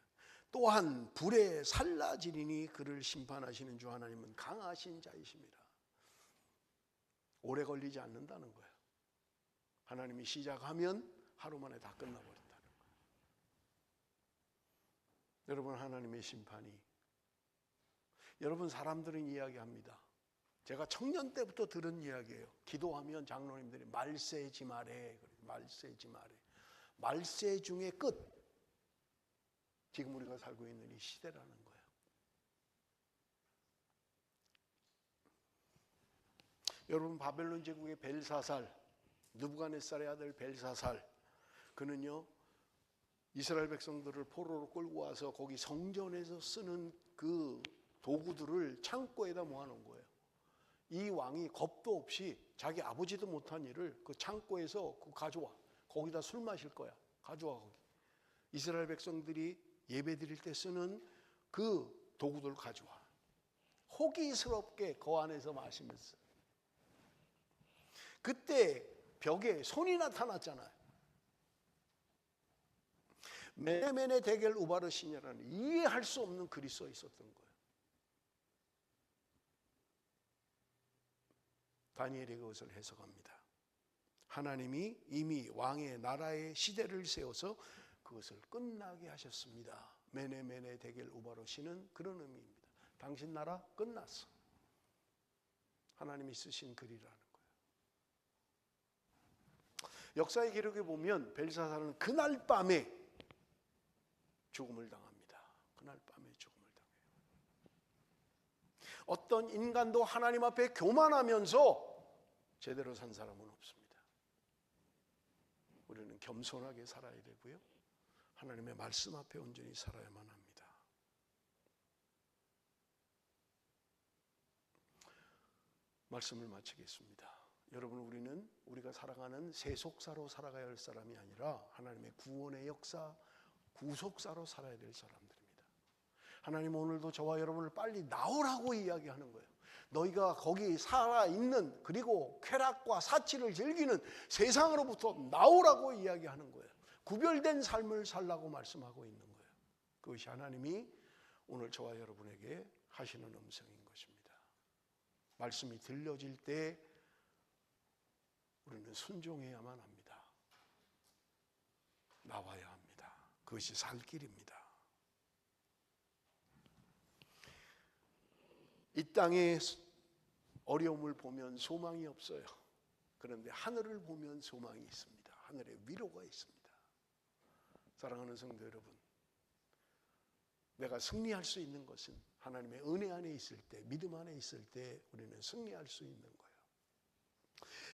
[SPEAKER 1] 또한 불에 살라지리니 그를 심판하시는 주 하나님은 강하신 자이십니다. 오래 걸리지 않는다는 거예요. 하나님이 시작하면 하루 만에 다 끝나버린다는 거예요. 여러분, 하나님의 심판이, 여러분, 사람들은 이야기합니다. 제가 청년 때부터 들은 이야기예요. 기도하면 장로님들이 말세지 말해. 말세지 말해. 말세 중의 끝. 지금 우리가 살고 있는 이 시대라는 거예요. 여러분, 바벨론 제국의 벨사살, 느부갓네살의 아들 벨사살, 그는요 이스라엘 백성들을 포로로 끌고 와서 거기 성전에서 쓰는 그 도구들을 창고에다 모아놓은 거예요. 이 왕이 겁도 없이 자기 아버지도 못한 일을 그 창고에서 가져와. 거기다 술 마실 거야. 가져와 거기. 이스라엘 백성들이 예배 드릴 때 쓰는 그 도구들을 가져와. 호기스럽게 그 안에서 마시면서. 그때 벽에 손이 나타났잖아요. 메네메네 데겔 우바르시냐라는 이해할 수 없는 글이 써 있었던 거예요. 다니엘이 그것을 해석합니다. 하나님이 이미 왕의 나라의 시대를 세워서 그것을 끝나게 하셨습니다. 메네메네 데겔 우바르시는 그런 의미입니다. 당신 나라 끝났어. 하나님이 쓰신 글이라는 거예요. 역사의 기록에 보면 벨사살은 그날 밤에 죽음을 당합니다. 그날 밤에 죽음을 당해요. 어떤 인간도 하나님 앞에 교만하면서 제대로 산 사람은 없습니다. 우리는 겸손하게 살아야 되고요. 하나님의 말씀 앞에 온전히 살아야만 합니다. 말씀을 마치겠습니다. 여러분, 우리는 우리가 살아가는 세속사로 살아가야 할 사람이 아니라 하나님의 구원의 역사, 구속사로 살아야 될 사람들입니다. 하나님 오늘도 저와 여러분을 빨리 나오라고 이야기하는 거예요. 너희가 거기 살아있는, 그리고 쾌락과 사치를 즐기는 세상으로부터 나오라고 이야기하는 거예요. 구별된 삶을 살라고 말씀하고 있는 거예요. 그것이 하나님이 오늘 저와 여러분에게 하시는 음성인 것입니다. 말씀이 들려질 때 우리는 순종해야만 합니다. 나와야 합니다. 그것이 살 길입니다. 이 땅의 어려움을 보면 소망이 없어요. 그런데 하늘을 보면 소망이 있습니다. 하늘에 위로가 있습니다. 사랑하는 성도 여러분, 내가 승리할 수 있는 것은 하나님의 은혜 안에 있을 때, 믿음 안에 있을 때 우리는 승리할 수 있는 거예요.